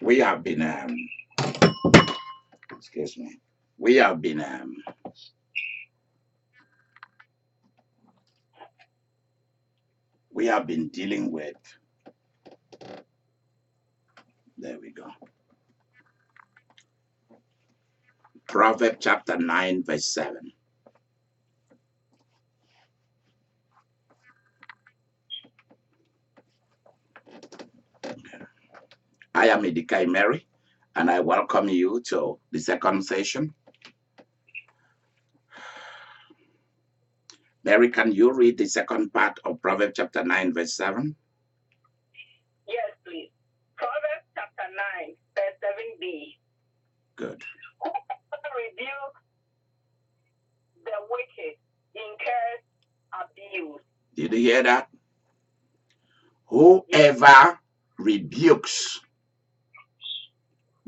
we have been excuse me, we have been dealing with, there we go, Proverbs chapter 9 verse 7. I am Idika Imeri, and I welcome you to the second session. Mary, can you read the second part of Proverbs chapter 9 verse 7? Yes, please. Proverbs chapter 9 verse 7b. Good. Whoever rebukes the wicked incurs abuse. Did you hear that? Whoever rebukes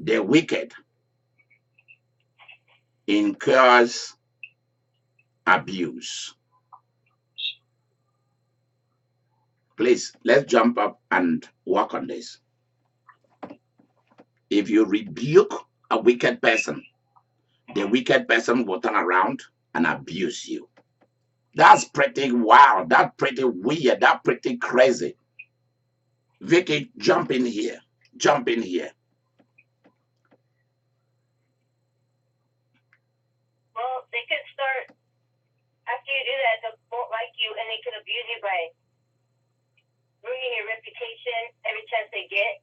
the wicked incurs abuse. Please, let's jump up and work on this. If you rebuke a wicked person, the wicked person will turn around and abuse you. That's pretty wild. That's pretty weird. That's pretty crazy. Vicky, jump in here. Jump in here. Well, they could start, after you do that, they won't like you and they can abuse you by ruining your reputation every chance they get.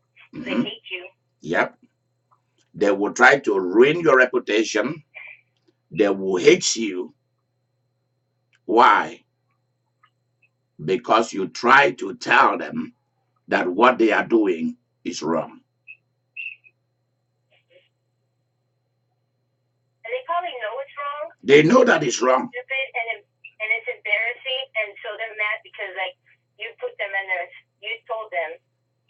They hate you. Yep. They will try to ruin your reputation. They will hate you. Why? Because you try to tell them that what they are doing is wrong. And they probably know it's wrong. They know that it's wrong. Stupid and it's embarrassing, and so they're mad because like you put them in there, you told them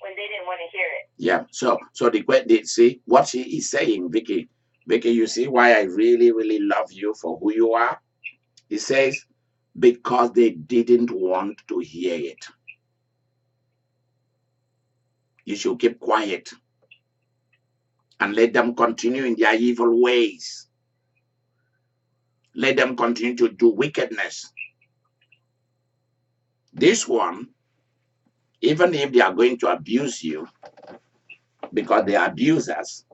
when they didn't want to hear it. Yeah. So they see what she is saying, Vicky. Vicky, you see why I really, really love you for who you are? He says, because they didn't want to hear it. You should keep quiet and let them continue in their evil ways. Let them continue to do wickedness. This one, even if they are going to abuse you, because they are abusers,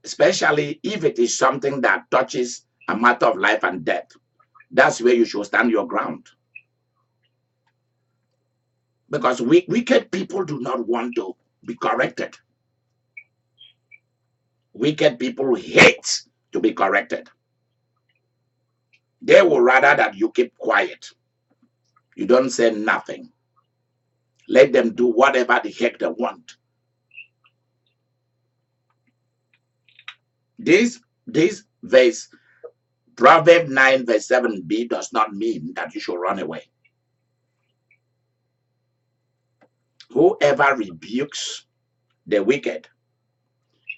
especially if it is something that touches a matter of life and death, that's where you should stand your ground. Because wicked people do not want to be corrected. Wicked people hate to be corrected. They would rather that you keep quiet. You don't say nothing. Let them do whatever the heck they want. This verse, Proverbs 9 verse 7b, does not mean that you should run away. Whoever rebukes the wicked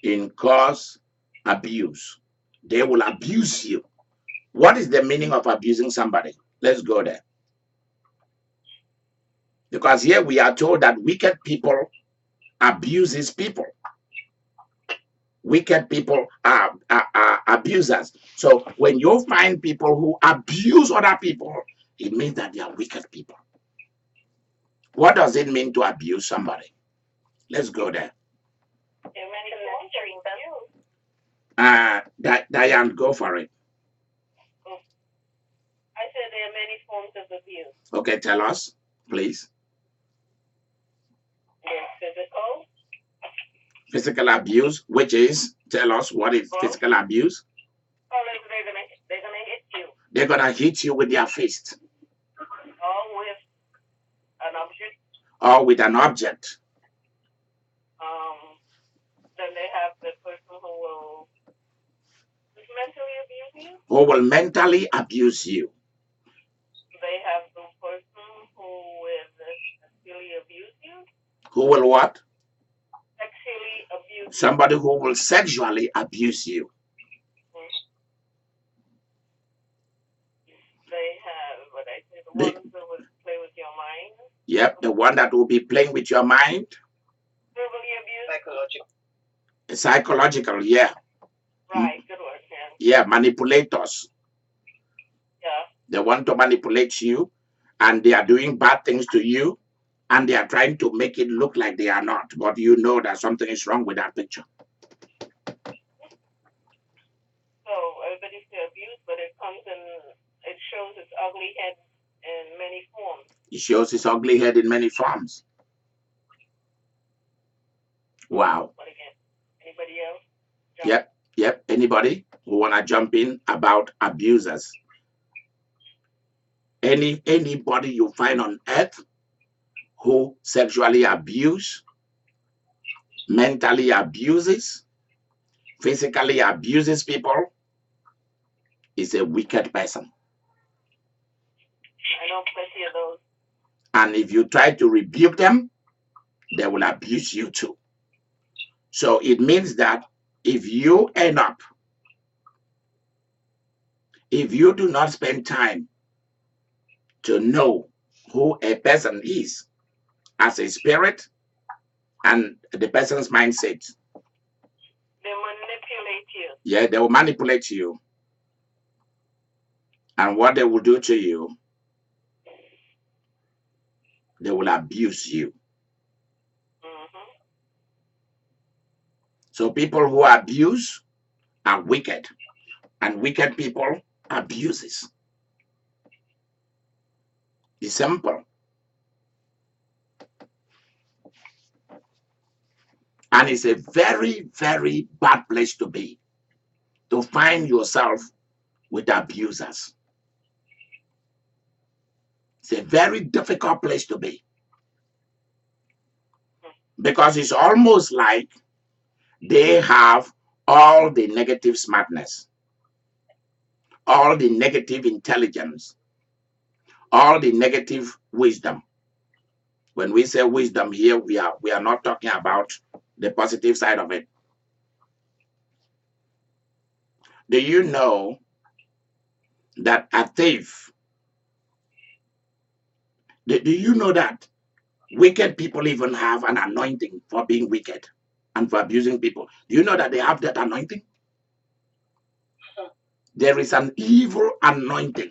incurs abuse. They will abuse you. What is the meaning of abusing somebody? Let's go there. Because here we are told that wicked people abuses people. Wicked people are abusers. So when you find people who abuse other people, it means that they are wicked people. What does it mean to abuse somebody? Let's go there. Diane, go for it. I said there are many forms of abuse. Okay, tell us, please. There's physical abuse, which is, tell us what is physical abuse. Oh, they're gonna hit you. They're gonna hit you with their fist. Or with an object. Or with an object. Then they have the person who will mentally abuse you. Who will mentally abuse you. They have the person who will sexually abuse you. Who will what? Sexually abuse you. Somebody who will sexually abuse you. They have what I say, the ones that will play with your mind. Yep, the one that will be playing with your mind. Verbally abuse Psychological, yeah. Right, good word, Yeah, manipulators. Yeah. They want to manipulate you, and they are doing bad things to you, and they are trying to make it look like they are not, but you know that something is wrong with that picture. So everybody say abuse, but it shows its ugly head in many forms. It shows its ugly head in many forms. Wow. What again? Anybody else? Yep. Anybody who wanna jump in about abusers? Anybody you find on earth who sexually abuse, mentally abuses, physically abuses people is a wicked person. I know plenty of those. And if you try to rebuke them, they will abuse you too. So it means that if you do not spend time to know who a person is as a spirit and the person's mindset, they manipulate you. Yeah, they will manipulate you. And what they will do to you, they will abuse you. So people who abuse are wicked, and wicked people abuses. It's simple. And it's a very, very bad place to be, to find yourself with abusers. It's a very difficult place to be, because it's almost like they have all the negative smartness, all the negative intelligence, all the negative wisdom. When we say wisdom here, we are not talking about the positive side of it. Do you know that a thief, do you know that wicked people even have an anointing for being wicked and for abusing people? Do you know that they have that anointing? There is an evil anointing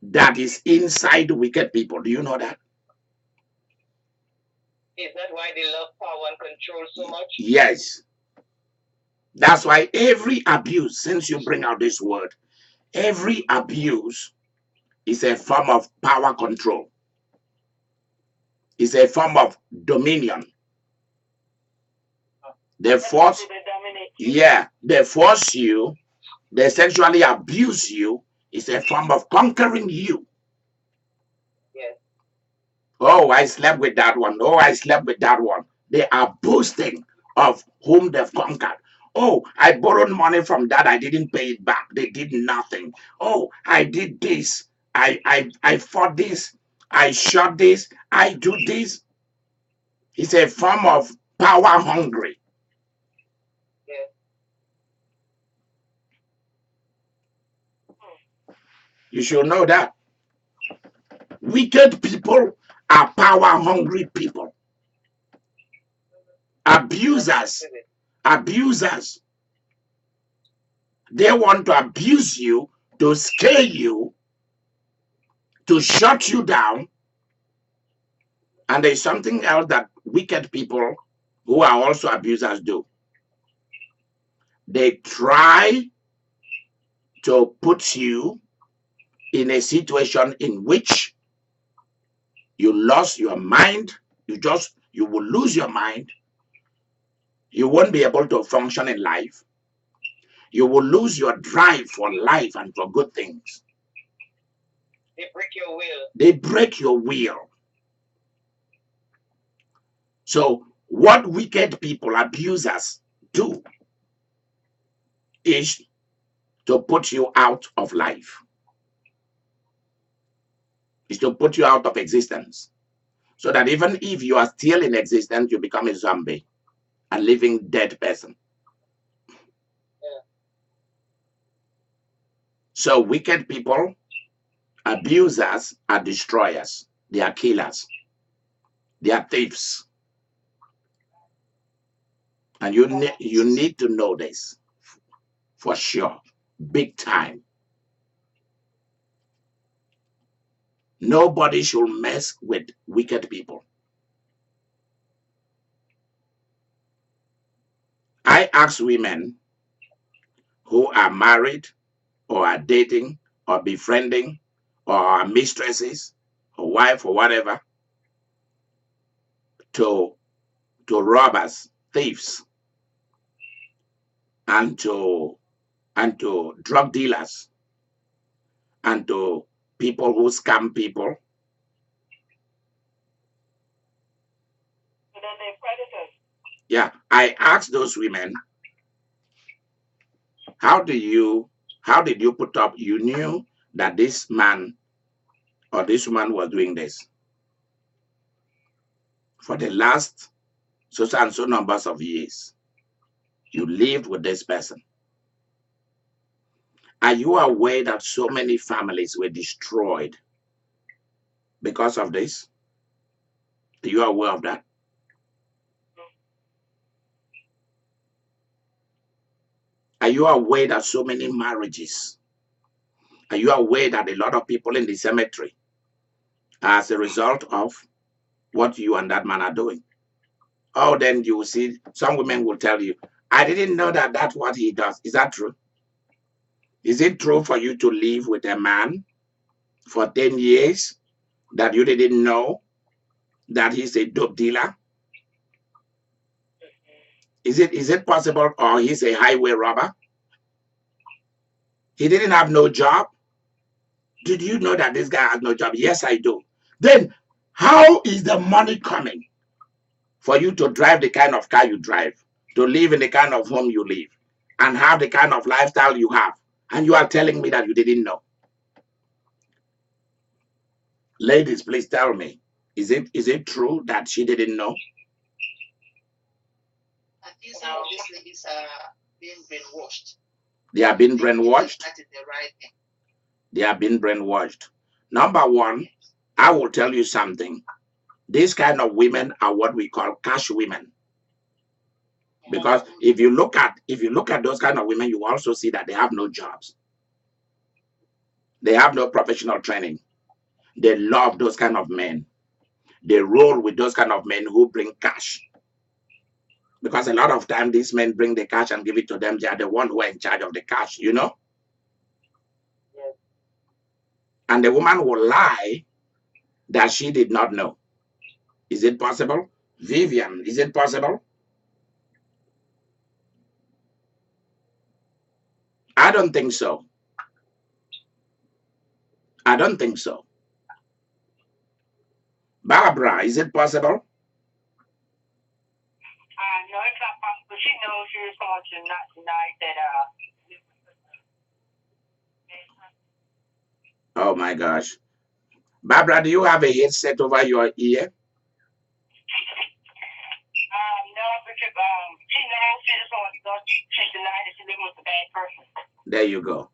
that is inside wicked people. Do you know that? Is that why they love power and control so much? Yes. That's why every abuse, since you bring out this word, every abuse is a form of power control. It's a form of dominion. They force, they force you, they sexually abuse you. It's a form of conquering you. Yes. Oh, I slept with that one. Oh, I slept with that one. They are boasting of whom they've conquered. Oh, I borrowed money from that. I didn't pay it back. They did nothing. Oh, I did this. I fought this. I shot this. I do this. It's a form of power hungry. Yes. You should know that. Wicked people are power hungry people. Abusers. Abusers. They want to abuse you, to scare you, to shut you down. And there's something else that wicked people who are also abusers do. They try to put you in a situation in which you lost your mind. You will lose your mind. You won't be able to function in life. You will lose your drive for life and for good things. They break your will. They break your will. So what wicked people, abusers, do is to put you out of life. Is to put you out of existence. So that even if you are still in existence, you become a zombie, a living dead person. Yeah. So wicked people, abusers, are destroyers. They are killers. They are thieves. And you need to know this for sure, big time. Nobody should mess with wicked people. I ask women who are married or are dating or befriending or are mistresses or wife or whatever to robbers, thieves, and to drug dealers and to people who scam people. So then they're predators. Yeah, I asked those women, how did you put up? You knew that this man or this woman was doing this for the last so and so numbers of years. You lived with this person. Are you aware that so many families were destroyed because of this? Are you aware of that? Are you aware that so many marriages? Are you aware that a lot of people in the cemetery are as a result of what you and that man are doing? Oh, then you will see some women will tell you, I didn't know that that's what he does. Is that true? Is it true for you to live with a man for 10 years that you didn't know that he's a dope dealer? Is it possible, or he's a highway robber? He didn't have no job. Did you know that this guy has no job? Yes, I do. Then how is the money coming for you to drive the kind of car you drive, to live in the kind of home you live, and have the kind of lifestyle you have? And you are telling me that you didn't know? Ladies, please tell me, is it true that she didn't know? I think some of these ladies are being brainwashed. They are being brainwashed. That is the right thing. They are being brainwashed. Number one, I will tell you something. These kind of women are what we call cash women. Because if you look at those kind of women, you also see that they have no jobs. They have no professional training. They love those kind of men. They roll with those kind of men who bring cash. Because a lot of time these men bring the cash and give it to them. They are the one who are in charge of the cash, you know? Yes. And the woman will lie that she did not know. Is it possible? Vivian, is it possible? I don't think so. I don't think so. Barbara, is it possible? No, it's not possible. She knows she was going to not deny that. Oh my gosh. Barbara, do you have a headset over your ear? No, because she knows she just wants to go. She denied that she living with a bad person. There you go.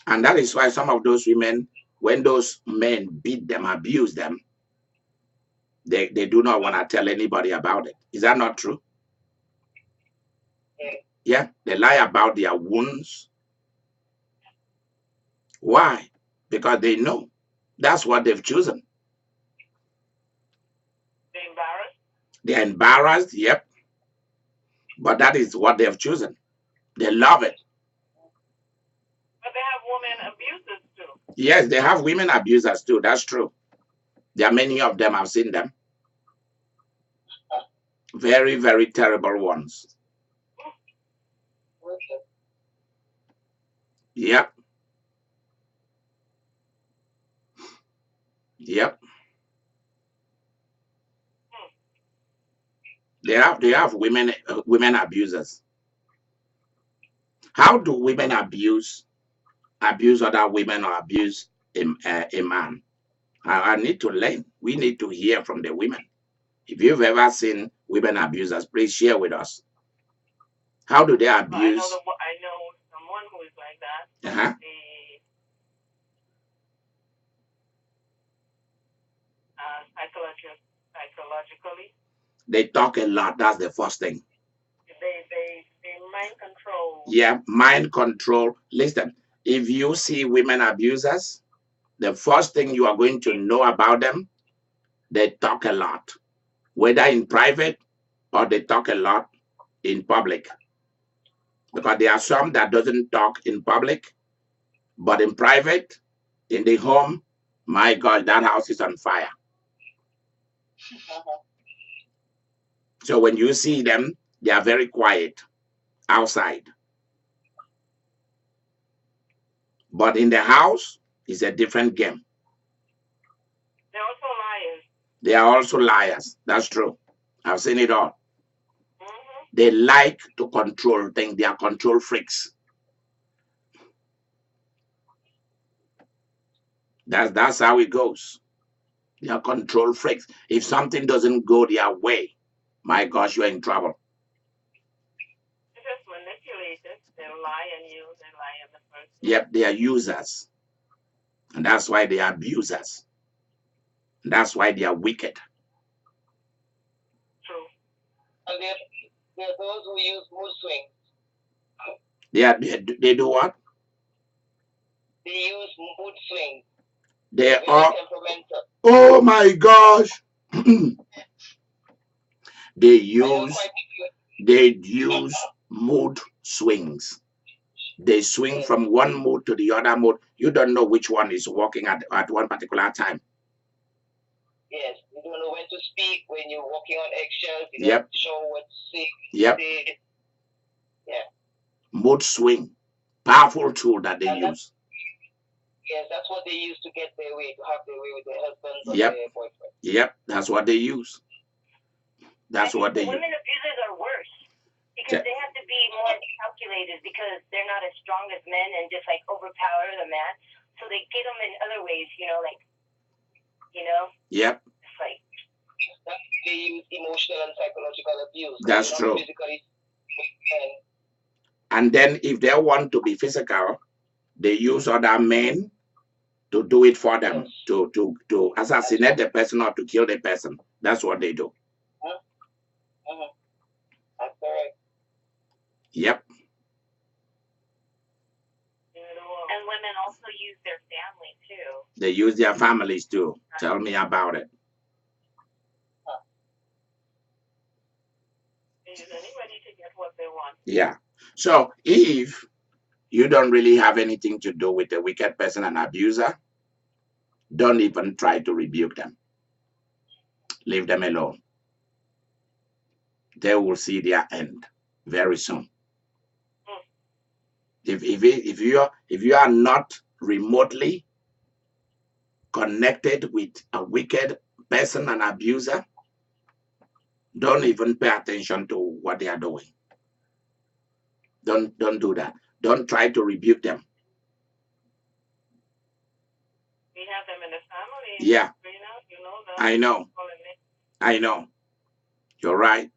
And that is why some of those women, when those men beat them, abuse them, they do not want to tell anybody about it. Is that not true? Yeah, they lie about their wounds. Why? Because they know that's what they've chosen. They're embarrassed. They're embarrassed, yep. But that is what they've chosen. They love it. But they have women abusers too. Yes, they have women abusers too. That's true. There are many of them. I've seen them. Very, very terrible ones. Yep. Yep. They have women abusers. How do women abuse other women or abuse a man? I need to learn. We need to hear from the women. If you've ever seen women abusers, please share with us. How do they abuse? I know someone who is like that. Uh-huh. Psychologically. They talk a lot. That's the first thing. They mind control. Yeah, mind control. Listen, if you see women abusers, the first thing you are going to know about them, they talk a lot, whether in private or they talk a lot in public. Because there are some that doesn't talk in public, but in private, in the home, my God, that house is on fire. So when you see them, they are very quiet outside. But in the house, it's a different game. They're also liars. They are also liars. That's true. I've seen it all. They like to control things. They are control freaks. That's how it goes. They are control freaks. If something doesn't go their way, my gosh, you're in trouble. They're just manipulators. They lie on you. They lie on the person. Yep, they are users. And that's why they are abusers. And that's why they are wicked. True. And there are those who use mood swings. They do what? They use mood swings. They are. Oh my gosh. They use mood swings. They swing from one mood to the other mood. You don't know which one is working at one particular time. Yes, you don't know when to speak, when you're walking on eggshells, you don't show what to say. Yep. Yeah. Mood swing. Powerful tool that they use. Yes, that's what they use to get their way, to have their way with their husbands or their boyfriends. Yep, that's what they use. That's what they use. Women abusers are worse because they have to be more calculated because they're not as strong as men and just like overpower the man. So they get them in other ways, Yep. It's like they use emotional and psychological abuse. That's true. And then if they want to be physical, they use other men to do it for them, to assassinate the person or to kill the person. That's what they do. That's correct. Yep. And women also use their family too. They use their families too. Tell me about it. They use anybody to get what they want. Yeah. So if you don't really have anything to do with a wicked person and abuser, don't even try to rebuke them. Leave them alone. They will see their end very soon. If you are not remotely connected with a wicked person and abuser, don't even pay attention to what they are doing. Don't do that. Don't try to rebuke them. We have them in the family. Yeah. You know that. I know. You're right.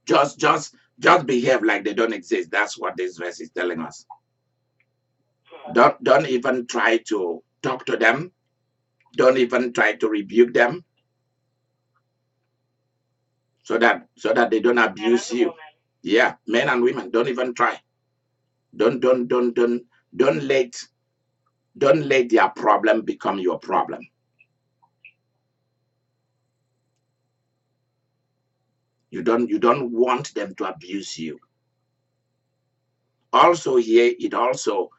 Just behave like they don't exist. That's what this verse is telling us. Don't even try to talk to them. Don't even try to rebuke them, so that they don't abuse you. Yeah, men and women, don't even try. Don't let their problem become your problem. You don't want them to abuse you. Also here, it also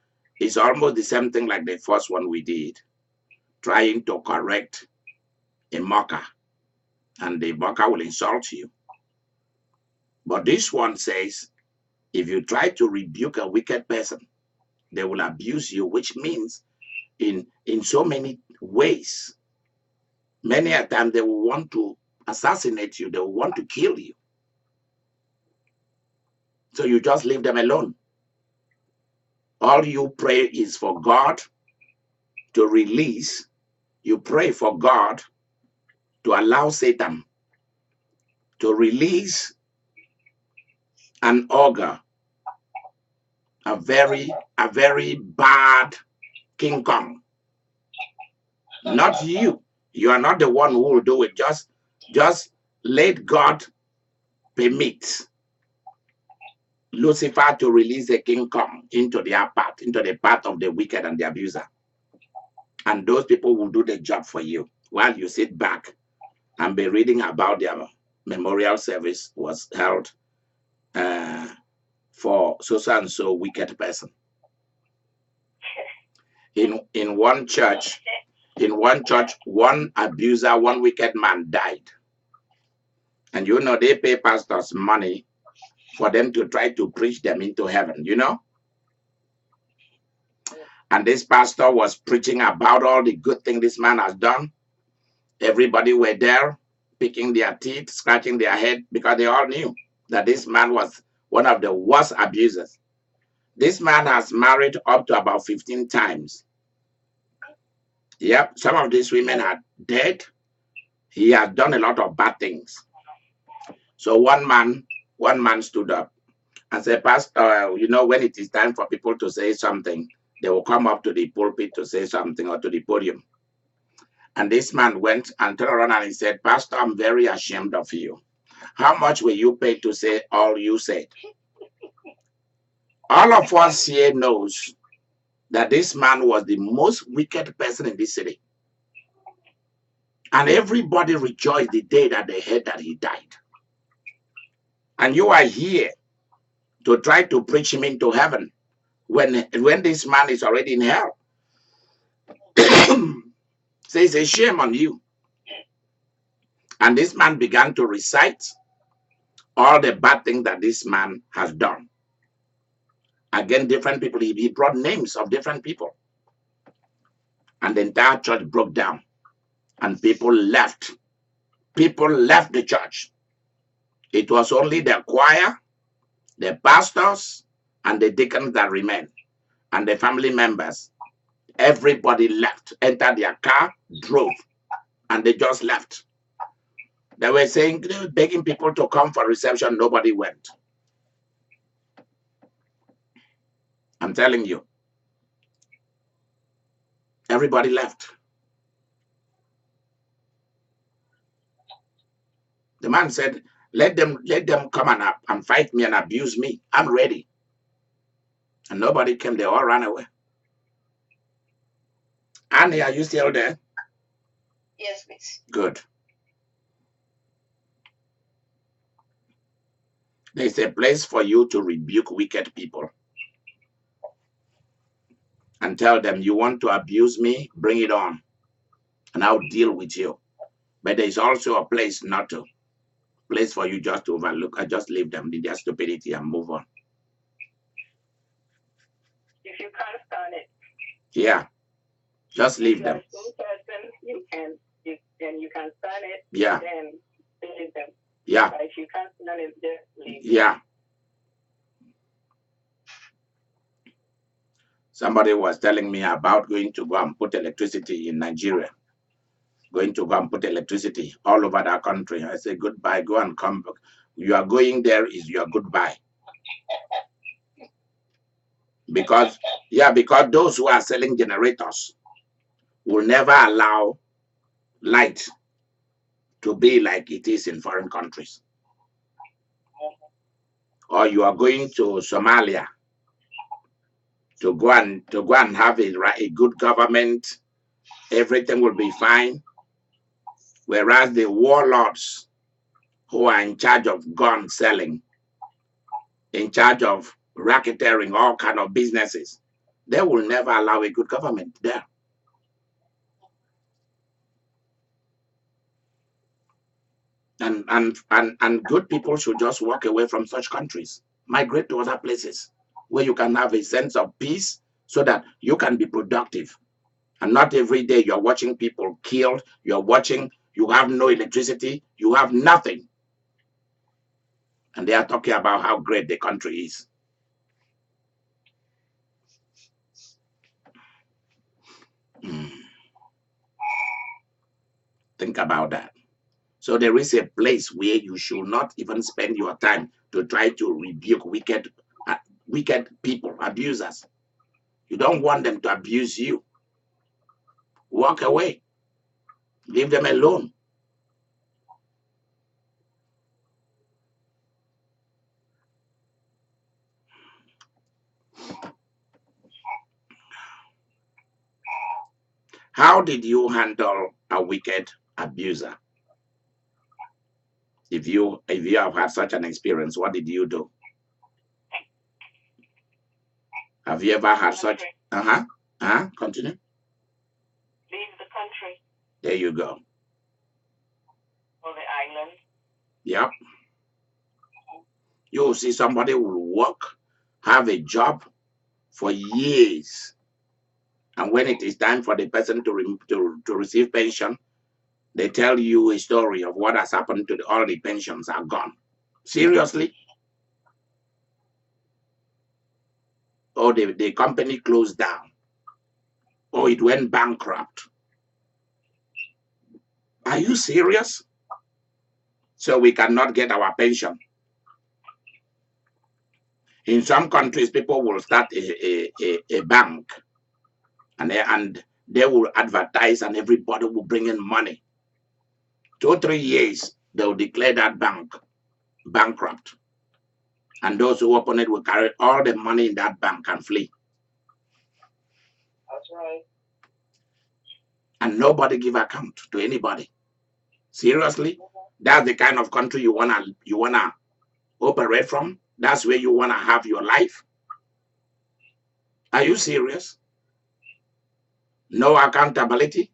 is almost the same thing like the first one we did, trying to correct a mocker, and the mocker will insult you. But this one says, if you try to rebuke a wicked person, they will abuse you, which means in so many ways, many a time they will want to assassinate you, they will want to kill you. So you just leave them alone. All you pray is for God to release. You pray for God to allow Satan to release an ogre, a very bad King Kong. Not you. You are not the one who will do it. Just Just let God permit Lucifer to release a kingdom into their path, into the path of the wicked and the abuser. And those people will do the job for you while you sit back and be reading about their memorial service was held for so and so wicked person. In one church, one abuser, one wicked man died. And you know, they pay pastors money for them to try to preach them into heaven, you know? And this pastor was preaching about all the good thing this man has done. Everybody were there, picking their teeth, scratching their head, because they all knew that this man was one of the worst abusers. This man has married up to about 15 times. Yep, some of these women are dead. He has done a lot of bad things. So one man stood up and said, Pastor, you know, when it is time for people to say something, they will come up to the pulpit to say something, or to the podium. And this man went and turned around and he said, Pastor, I'm very ashamed of you. How much will you pay to say all you said? All of us here knows that this man was the most wicked person in this city. And everybody rejoiced the day that they heard that he died. And you are here to try to preach him into heaven when this man is already in hell. So it's a shame on you. And this man began to recite all the bad things that this man has done. Again, different people, he brought names of different people. And the entire church broke down. And people left. People left the church. It was only the choir, the pastors, and the deacons that remained. And the family members. Everybody left, entered their car, drove, and they just left. They were saying, begging people to come for reception. Nobody went. I'm telling you. Everybody left. The man said, let them come and fight me and abuse me. I'm ready. And nobody came. They all ran away. Annie, are you still there? Yes, miss. Good. There's a place for you to rebuke wicked people and tell them, you want to abuse me, bring it on, and I'll deal with you. But there's also a place not to. Place for you just to overlook. I just leave them in their stupidity and move on. If you can't stand it. Yeah. Just leave them. Person, you can stand it. Yeah. Then leave them. Yeah. But if you can't stand it, just leave. Yeah. Somebody was telling me about going to go and put electricity in Nigeria. Going to go and put electricity all over that country. I said, goodbye, go and come back. You are going there is your goodbye. Because those who are selling generators will never allow light to be like it is in foreign countries. Or you are going to Somalia to go and have a good government, everything will be fine. Whereas the warlords who are in charge of gun selling, in charge of racketeering, all kind of businesses, they will never allow a good government there. And good people should just walk away from such countries, migrate to other places where you can have a sense of peace so that you can be productive. And not every day you're watching people killed, you have no electricity, you have nothing. And they are talking about how great the country is. Think about that. So there is a place where you should not even spend your time to try to rebuke wicked people, abusers. You don't want them to abuse you. Walk away. Leave them alone. How did you handle a wicked abuser? If you have had such an experience, what did you do? Have you ever had such? Continue. Leave the country. There you go. Or the island. Yep. You see somebody will work, have a job for years, and when it is time for the person to receive pension, they tell you a story of what has happened to all the pensions are gone. Seriously? Or the company closed down, or it went bankrupt. Are you serious? So we cannot get our pension. In some countries, people will start a bank, and they will advertise, and everybody will bring in money. 2 or 3 years, they will declare that bank bankrupt. And those who open it will carry all the money in that bank and flee. That's right. And nobody give account to anybody. Seriously? That's the kind of country you wanna operate from? That's where you wanna have your life? Are you serious? No accountability?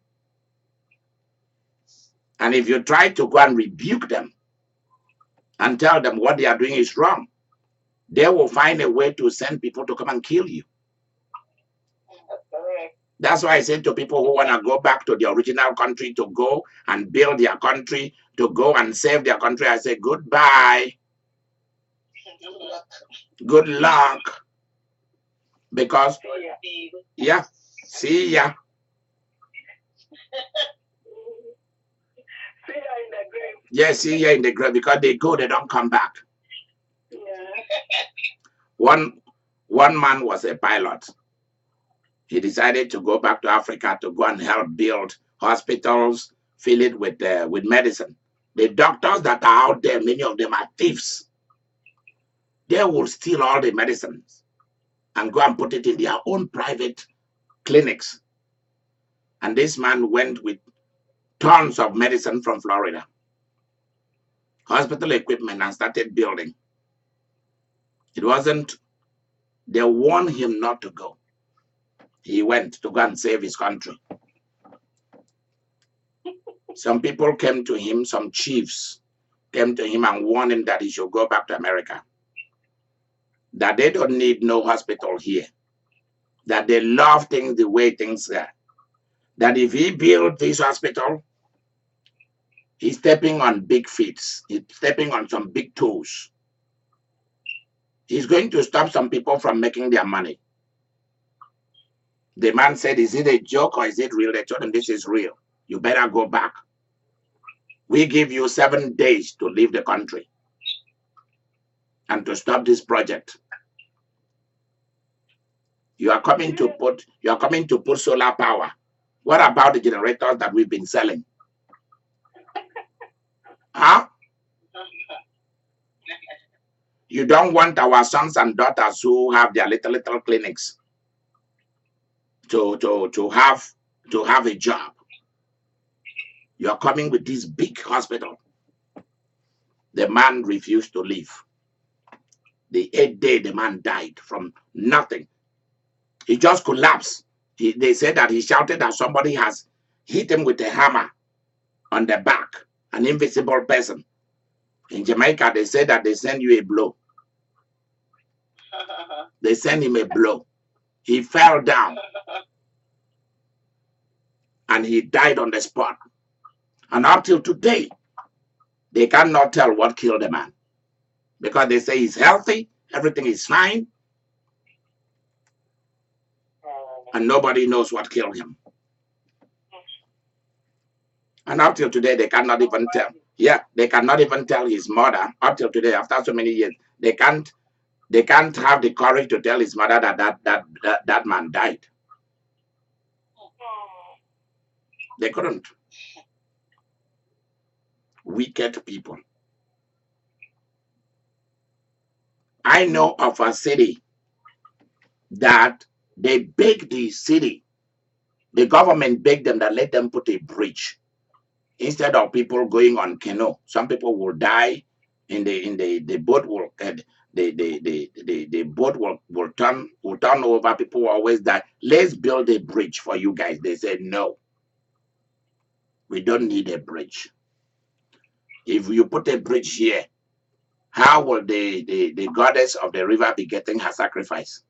And if you try to go and rebuke them and tell them what they are doing is wrong, they will find a way to send people to come and kill you. That's why I say to people who want to go back to the original country, to go and build their country, to go and save their country, I say goodbye. Good luck. Because, yeah, see ya. See ya in the grave. Yeah, see ya in the grave, because they go, they don't come back. Yeah. One man was a pilot. He decided to go back to Africa to go and help build hospitals, fill it with medicine. The doctors that are out there, many of them are thieves. They will steal all the medicines and go and put it in their own private clinics. And this man went with tons of medicine from Florida, hospital equipment, and started building. It wasn't, they warned him not to go. He went to go and save his country. Some people came to him, some chiefs came to him and warned him that he should go back to America, that they don't need no hospital here, that they love things the way things are, that if he builds this hospital, he's stepping on big feet, he's stepping on some big toes. He's going to stop some people from making their money. The man said, is it a joke or is it real? They told him, this is real. You better go back. We give you 7 days to leave the country and to stop this project. You are coming to put solar power. What about the generators that we've been selling? Huh? You don't want our sons and daughters who have their little clinics to have a job. You are coming with this big hospital. The man refused to leave. The 8th day, the man died from nothing. He just collapsed. They said that he shouted that somebody has hit him with a hammer on the back, an invisible person. In Jamaica, they said that they send you a blow. They send him a blow. He fell down and he died on the spot. And up till today, they cannot tell what killed the man, because they say he's healthy, everything is fine, and nobody knows what killed him. And up till today, they cannot even tell. Yeah, they cannot even tell his mother. Up till today, after so many years, they can't have the courage to tell his mother that man died. They couldn't. Wicked people. I know of a city that they begged the city The government begged them that let them put a bridge instead of people going on canoe. Some people will die the boat will the boat will turn over. People will always die. Let's build a bridge for you guys. They said no, we don't need a bridge. If you put a bridge here, how will the goddess of the river be getting her sacrifice?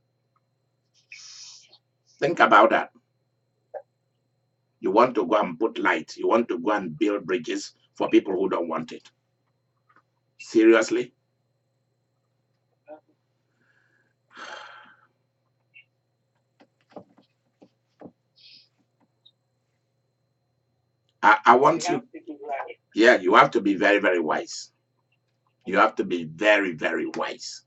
Think about that. You want to go and put light. You want to go and build bridges for people who don't want it. Seriously? I want you. Yeah, you have to be very, very wise. You have to be very, very wise.